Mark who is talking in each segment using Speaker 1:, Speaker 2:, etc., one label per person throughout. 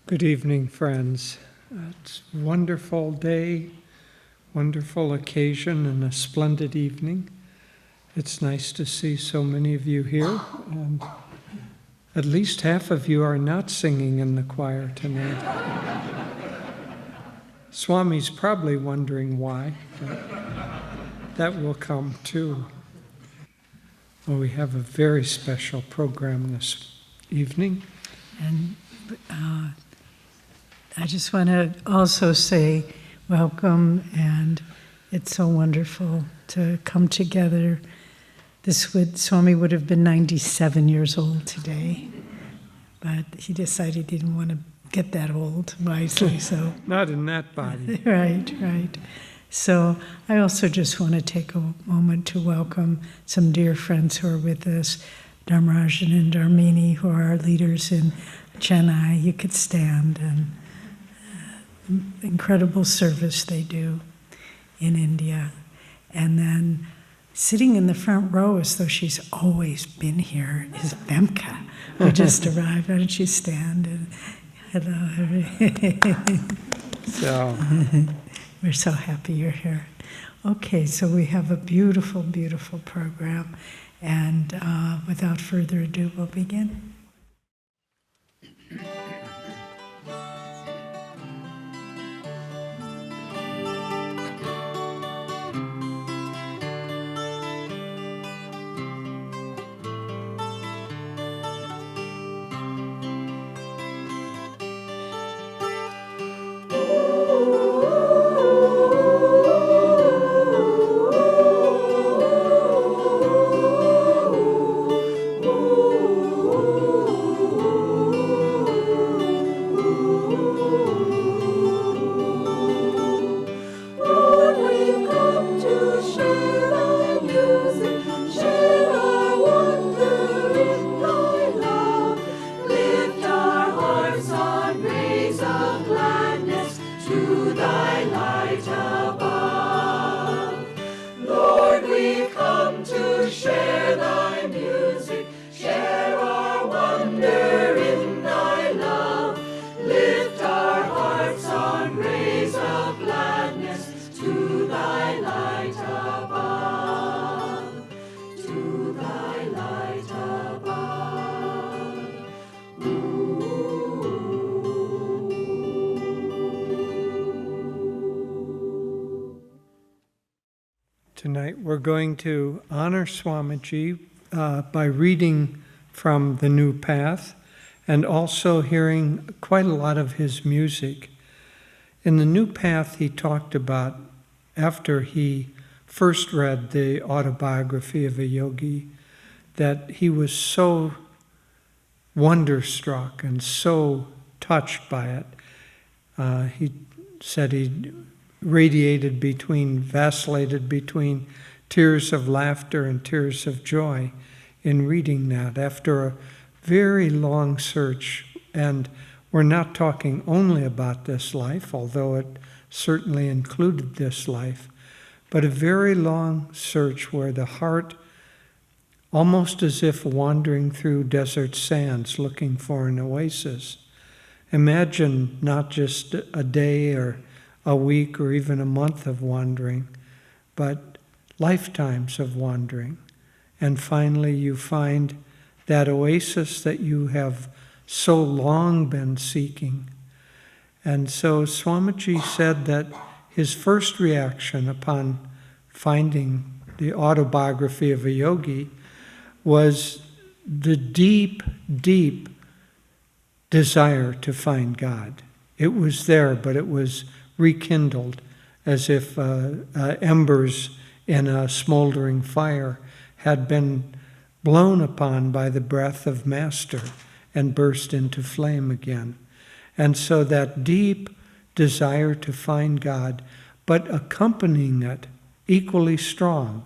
Speaker 1: Good evening, friends. It's a wonderful day, wonderful occasion, and a splendid evening. It's nice to see so many of you here, and at least half of you are not singing in the choir tonight. Swami's probably wondering why, but that will come too. Well, we have a very special program this evening.
Speaker 2: And I just want to also say welcome, and it's so wonderful to come together. Swami would have been 97 years old today, but he decided he didn't want to get that old, wisely so.
Speaker 1: Not in that body.
Speaker 2: Right. So I also just want to take a moment to welcome some dear friends who are with us, Dharmarajan and Dharmini, who are our leaders in Chennai. You could stand, and incredible service they do in India. And then sitting in the front row as though she's always been here is Vemka, who just arrived. Why don't you stand? And hello.
Speaker 1: So
Speaker 2: We're so happy you're here. Okay, so we have a beautiful, beautiful program. And without further ado, we'll begin.
Speaker 1: tonight we're going to honor Swamiji by reading from The New Path and also hearing quite a lot of his music. In The New Path, he talked about, after he first read the autobiography of a yogi, that he was so wonderstruck and so touched by it. He said he vacillated between tears of laughter and tears of joy in reading that after a very long search. And we're not talking only about this life, although it certainly included this life, but a very long search where the heart, almost as if wandering through desert sands looking for an oasis. Imagine not just a day or a week or even a month of wandering, but lifetimes of wandering. And finally you find that oasis that you have so long been seeking. And so Swamiji said that his first reaction upon finding the autobiography of a yogi was the deep, deep desire to find God. It was there, but it was rekindled as if embers in a smoldering fire had been blown upon by the breath of Master and burst into flame again. And so that deep desire to find God, but accompanying it, equally strong,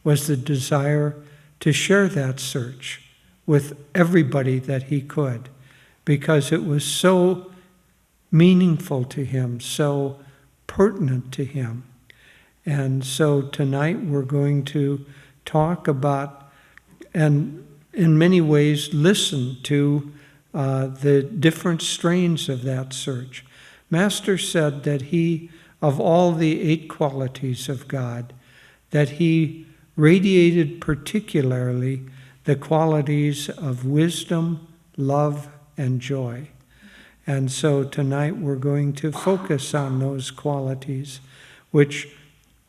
Speaker 1: was the desire to share that search with everybody that he could, because it was so meaningful to him, so pertinent to him. And so tonight we're going to talk about, and in many ways listen to the different strains of that search. Master said that he, of all the 8 qualities of God, that he radiated particularly the qualities of wisdom, love, and joy. And so tonight we're going to focus on those qualities, which,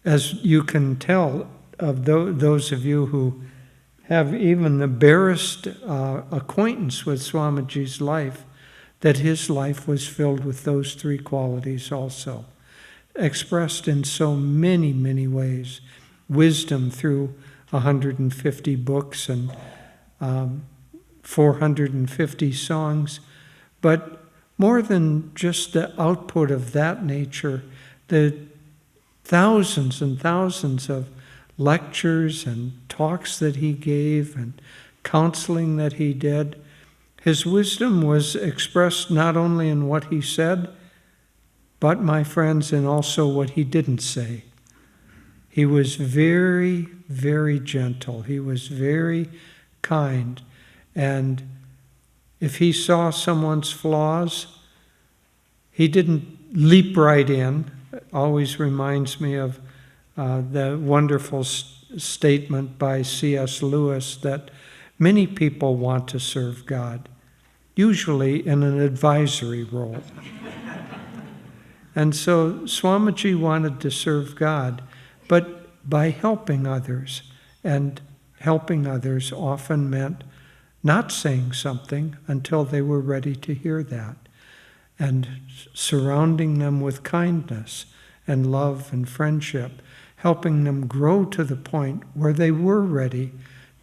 Speaker 1: as you can tell of those of you who have even the barest acquaintance with Swamiji's life, that his life was filled with those 3 qualities also, expressed in so many, many ways. Wisdom through 150 books and 450 songs, but more than just the output of that nature, the thousands and thousands of lectures and talks that he gave and counseling that he did. His wisdom was expressed not only in what he said, but, my friends, in also what he didn't say. He was very, very gentle. He was very kind. And if he saw someone's flaws, he didn't leap right in. It always reminds me of the wonderful statement by C.S. Lewis that many people want to serve God, usually in an advisory role. And so Swamiji wanted to serve God, but by helping others. And helping others often meant not saying something until they were ready to hear that, and surrounding them with kindness and love and friendship, helping them grow to the point where they were ready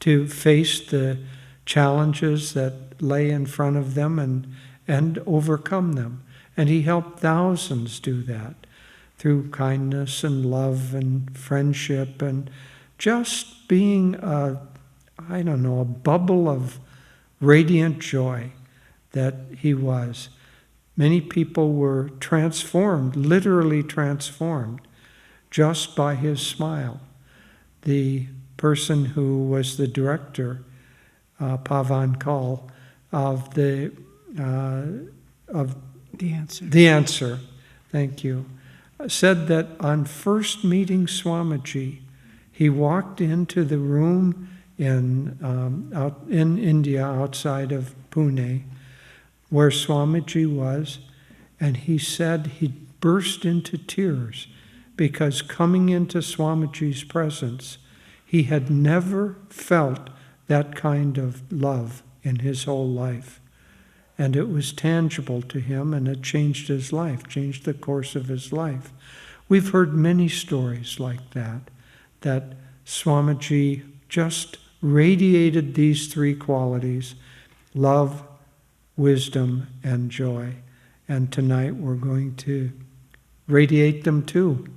Speaker 1: to face the challenges that lay in front of them and overcome them. And he helped thousands do that through kindness and love and friendship and just being a bubble of radiant joy that he was. Many people were transformed, literally transformed, just by his smile. The person who was the director, Pavan Kaul, of The Answer, thank you, said that on first meeting Swamiji, he walked into the room out in India, outside of Pune, where Swamiji was, and he said he burst into tears because coming into Swamiji's presence, he had never felt that kind of love in his whole life. And it was tangible to him, and it changed his life, changed the course of his life. We've heard many stories like that Swamiji just radiated these 3 qualities: love, wisdom, and joy. And tonight we're going to radiate them too.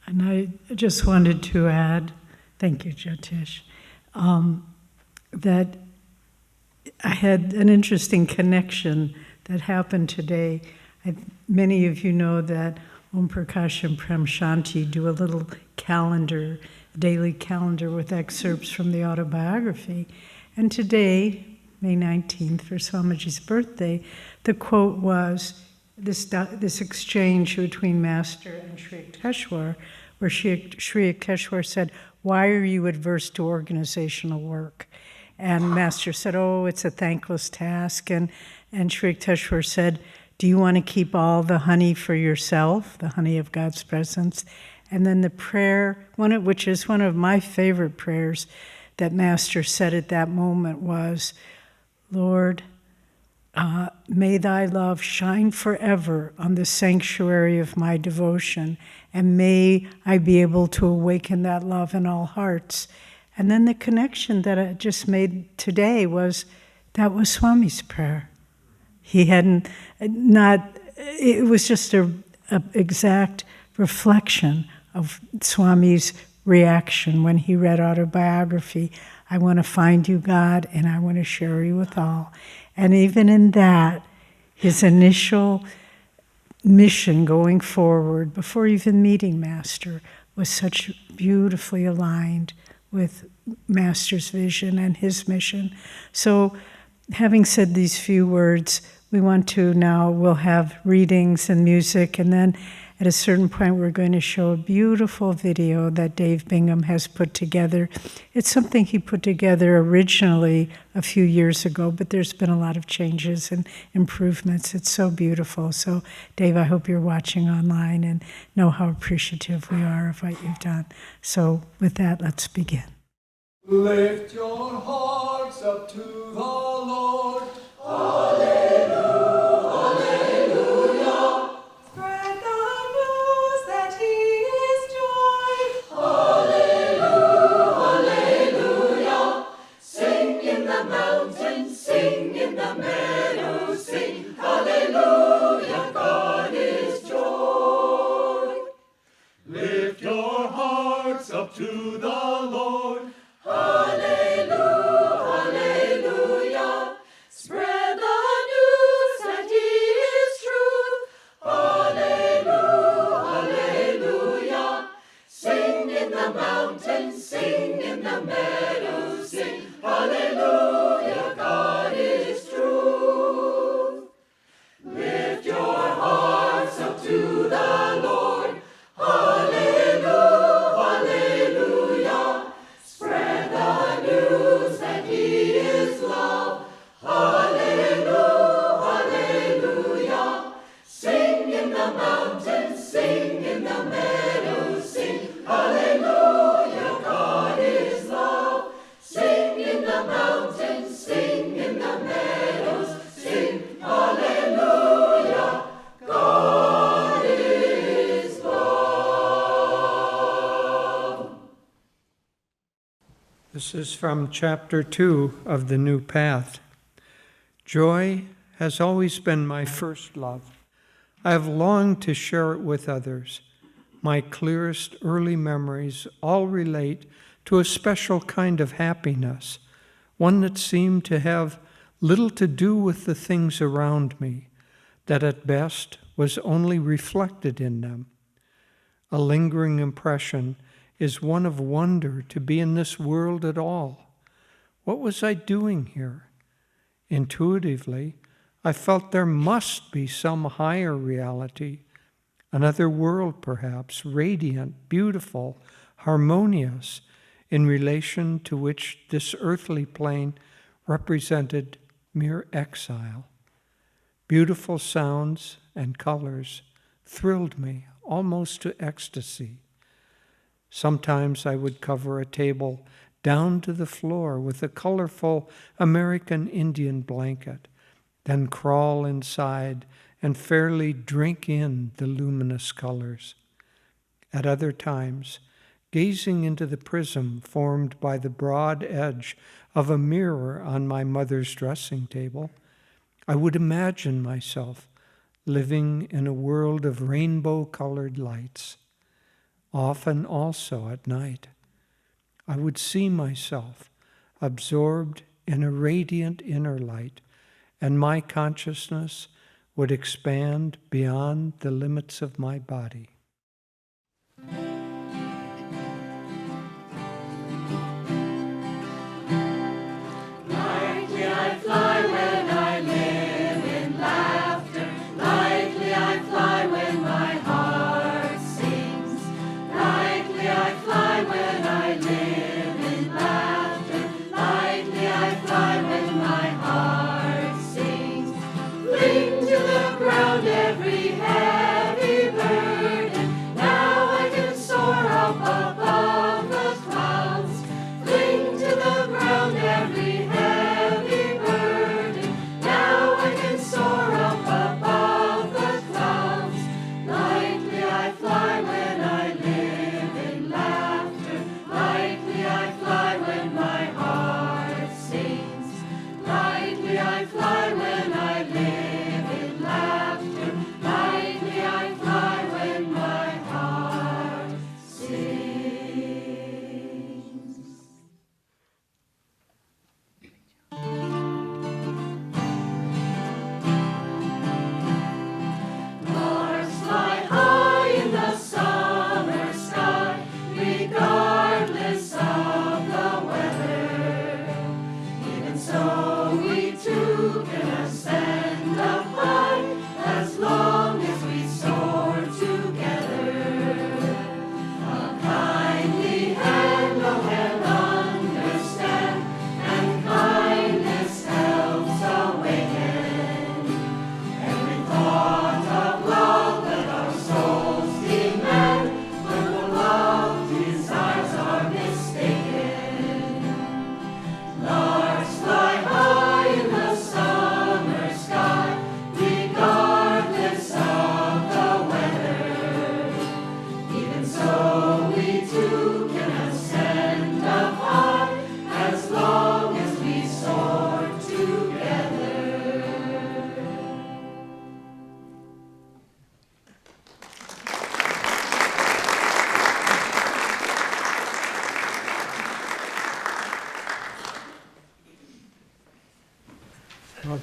Speaker 2: And I just wanted to add, thank you, Jyotish, that I had an interesting connection that happened today. Many of you know that Om Prakash and Prem Shanti do a little calendar, daily calendar with excerpts from the autobiography. And today, May 19th, for Swamiji's birthday, the quote was this exchange between Master and Sri Yukteswar, where Sri Yukteswar said, "Why are you adverse to organizational work?" And Master said, "Oh, it's a thankless task." And Sri Yukteswar said, "Do you want to keep all the honey for yourself, the honey of God's presence?" And then the prayer, which is one of my favorite prayers that Master said at that moment was, "Lord, may thy love shine forever on the sanctuary of my devotion, and may I be able to awaken that love in all hearts." And then the connection that I just made today was, that was Swami's prayer. He hadn't, it was just an exact reflection of Swami's reaction when he read autobiography. I want to find you, God, and I want to share you with all. And even in that, his initial mission going forward, before even meeting Master, was such beautifully aligned with Master's vision and his mission. So having said these few words, we'll have readings and music, and then at a certain point we're going to show a beautiful video that Dave Bingham has put together. It's something he put together originally a few years ago, but there's been a lot of changes and improvements. It's so beautiful. So Dave, I hope you're watching online and know how appreciative we are of what you've done. So with that, let's begin.
Speaker 3: Lift your hearts up to the Lord. Hallelujah, hallelujah.
Speaker 4: Spread the news that He is joy.
Speaker 3: Hallelujah, hallelujah. Sing in the mountains, sing in the meadows, sing. Hallelujah, God is joy. Lift your hearts up to the Lord. Hallelujah, hallelujah. Spread the news that He is truth. Hallelujah, hallelujah. Sing in the mountains, sing in the meadows, sing. Hallelujah, God is truth. Lift your hearts up to the Lord. Hallelujah, hallelujah. Spread the news that He is love. Hallelujah, hallelujah. Sing in the mountains, sing in the meadows, sing. Hallelujah, God is love. Sing in the mountains, sing in the meadows, sing. Hallelujah, God is love.
Speaker 1: This is from chapter 2 of The New Path. Joy has always been my first love. I have longed to share it with others. My clearest early memories all relate to a special kind of happiness, one that seemed to have little to do with the things around me, that at best was only reflected in them. A lingering impression is one of wonder to be in this world at all. What was I doing here? Intuitively, I felt there must be some higher reality, another world perhaps, radiant, beautiful, harmonious, in relation to which this earthly plane represented mere exile. Beautiful sounds and colors thrilled me almost to ecstasy. Sometimes I would cover a table down to the floor with a colorful American Indian blanket, then crawl inside and fairly drink in the luminous colors. At other times, gazing into the prism formed by the broad edge of a mirror on my mother's dressing table, I would imagine myself living in a world of rainbow-colored lights. Often also at night, I would see myself absorbed in a radiant inner light, and my consciousness would expand beyond the limits of my body.
Speaker 3: Lightly I fly when I live in laughter. Lightly I fly when my heart sings. Lightly I fly when I live in laughter. Lightly I fly when my heart sings. Fling to the ground every heavy burden.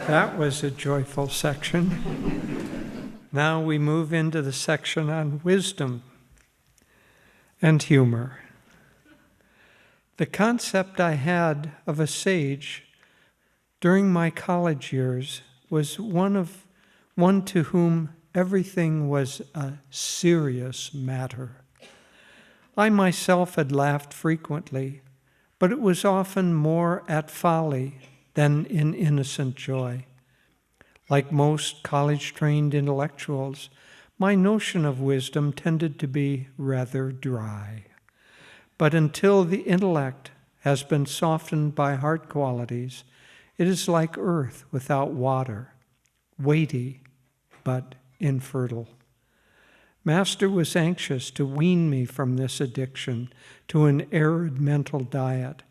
Speaker 1: That was a joyful section. Now we move into the section on wisdom and humor. The concept I had of a sage during my college years was one to whom everything was a serious matter. I myself had laughed frequently, but it was often more at folly than in innocent joy. Like most college-trained intellectuals, my notion of wisdom tended to be rather dry. But until the intellect has been softened by heart qualities, it is like earth without water, weighty but infertile. Master was anxious to wean me from this addiction to an arid mental diet,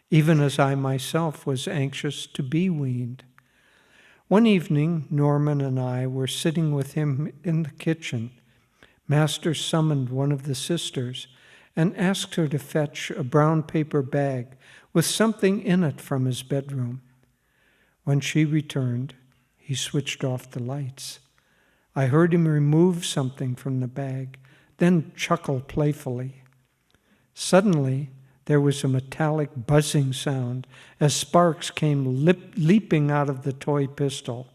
Speaker 1: even as I myself was anxious to be weaned. One evening, Norman and I were sitting with him in the kitchen. Master summoned one of the sisters and asked her to fetch a brown paper bag with something in it from his bedroom. When she returned, he switched off the lights. I heard him remove something from the bag, then chuckle playfully. Suddenly, there was a metallic buzzing sound as sparks came leaping out of the toy pistol.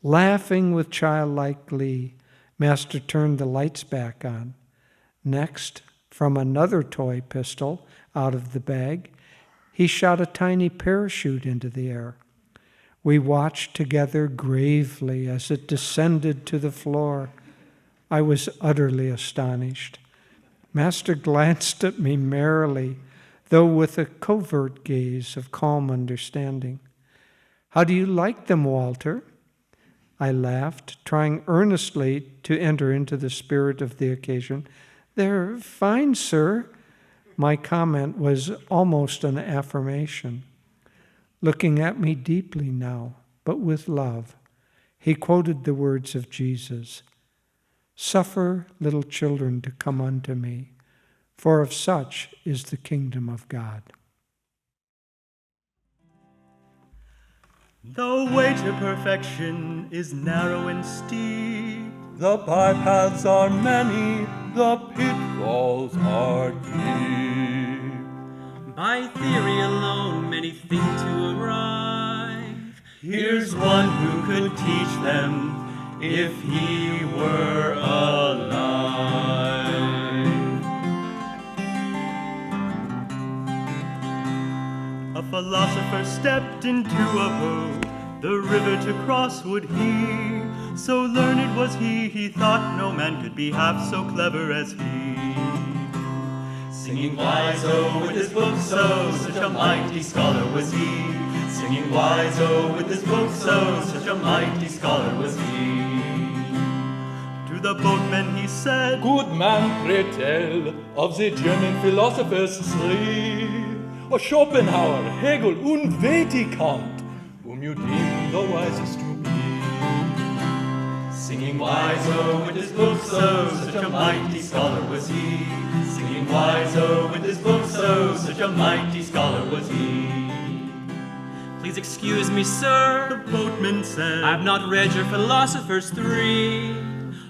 Speaker 1: Laughing with childlike glee, Master turned the lights back on. Next, from another toy pistol out of the bag, he shot a tiny parachute into the air. We watched together gravely as it descended to the floor. I was utterly astonished. Master glanced at me merrily, though with a covert gaze of calm understanding. "How do you like them, Walter?" I laughed, trying earnestly to enter into the spirit of the occasion. "They're fine, sir." My comment was almost an affirmation. Looking at me deeply now, but with love, he quoted the words of Jesus, "Suffer little children to come unto me, for of such is the kingdom of God."
Speaker 5: The way to perfection is narrow and steep.
Speaker 6: The bypaths are many, the pitfalls are deep.
Speaker 5: By theory alone, many think to arrive.
Speaker 6: Here's one who could teach them if he were alive.
Speaker 5: A philosopher stepped into a boat, the river to cross would he. So learned was he thought no man could be half so clever as he.
Speaker 6: Singing wise, oh, with his book so, such a mighty scholar was he. Singing wise, oh, with his book so, such a mighty scholar was he.
Speaker 5: To the boatmen he said,
Speaker 6: Good man, pray tell of the German philosophers three, Schopenhauer, Hegel und Veti Kant, whom you deem the wisest to be. Singing wise, oh, with his book so, such a mighty scholar was he. Singing wise, oh, with his book so, such a mighty scholar was he.
Speaker 5: Please excuse me, sir, the boatman said, I've not read your philosophers three.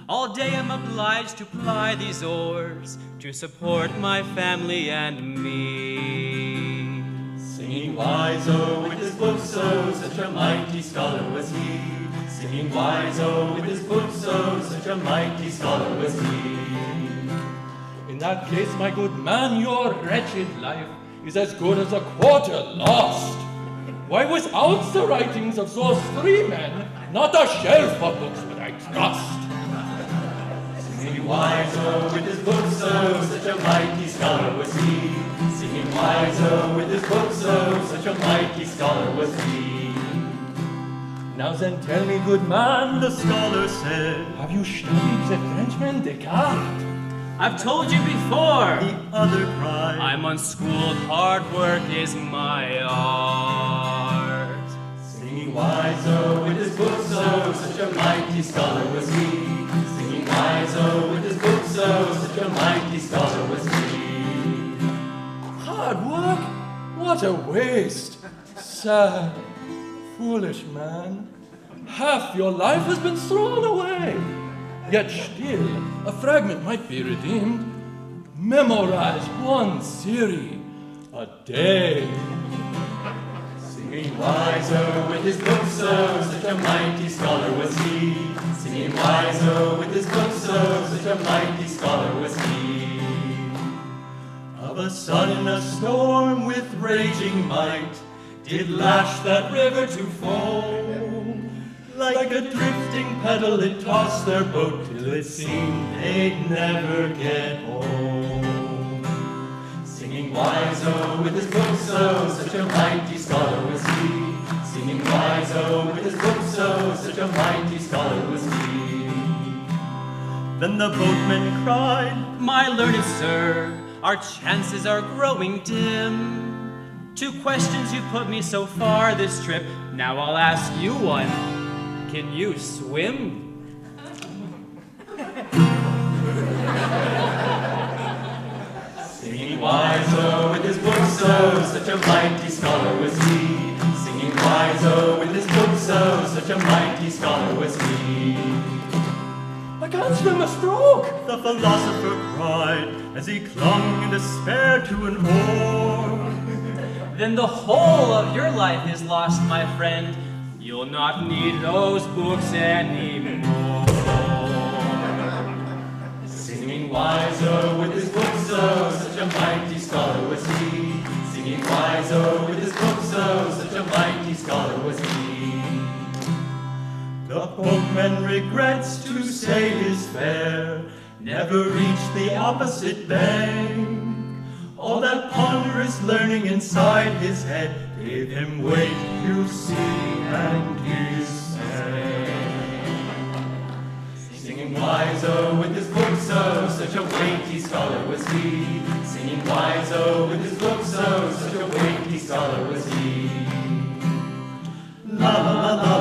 Speaker 5: All day I'm obliged to ply these oars to support my family and me.
Speaker 6: Singing wise, oh, with his book so, such a mighty scholar was he. Singing wise, oh, with his book so, such a mighty scholar was he. In that case, my good man, your wretched life is as good as a quarter lost. Why, without the writings of those three men, not a shelf of books would I trust. Singing wise, oh, with his book so, such a mighty scholar was he. Singing wise, oh, with his book so, such a mighty scholar was he. Now then tell me, good man,
Speaker 5: the scholar said,
Speaker 6: have you studied the Frenchman Descartes?
Speaker 5: I've told you before, the other cried, I'm unschooled, hard work is my art.
Speaker 6: Singing wise, oh, with his book so, such a mighty scholar was he. Singing wise, oh, with his book so, such a mighty scholar was he. Hard work? What a waste! Sad, foolish man. Half your life has been thrown away. Yet still, a fragment might be redeemed. Memorize one theory a day. Singing wise-o with his books-o, such a mighty scholar was he. Singing wise-o with his books-o, such a mighty scholar was he. Of a sudden a storm with raging might did lash that river to foam. Like a drifting pedal it tossed their boat till it seemed they'd never get home. Singing wise-o with his books-o, such a mighty scholar was he. Singing wise-o with his books-o, such a mighty scholar was he.
Speaker 5: Then the boatman cried, "My learned sir, our chances are growing dim. 2 questions you put me so far this trip. Now I'll ask you one. Can you swim?"
Speaker 6: Singing wise-o with his books-o, such a mighty scholar was he. Singing wise-o with his books-o, such a mighty scholar was he. I can't swim a stroke,
Speaker 5: The philosopher cried as he clung in despair to an oar. Then the whole of your life is lost, my friend. You'll not need those books anymore.
Speaker 6: Singing wise-o with his books-o, such a mighty scholar was he. Singing wise-o with his books-o, such a mighty scholar was he. The boatman regrets to say his fare never reached the opposite bank. All that ponderous learning inside his head gave him weight, you see, and despair. Singing wise-o with his books-o, such a weighty scholar was he. Singing wise-o with his books-o, such a weighty scholar was he. La la la la.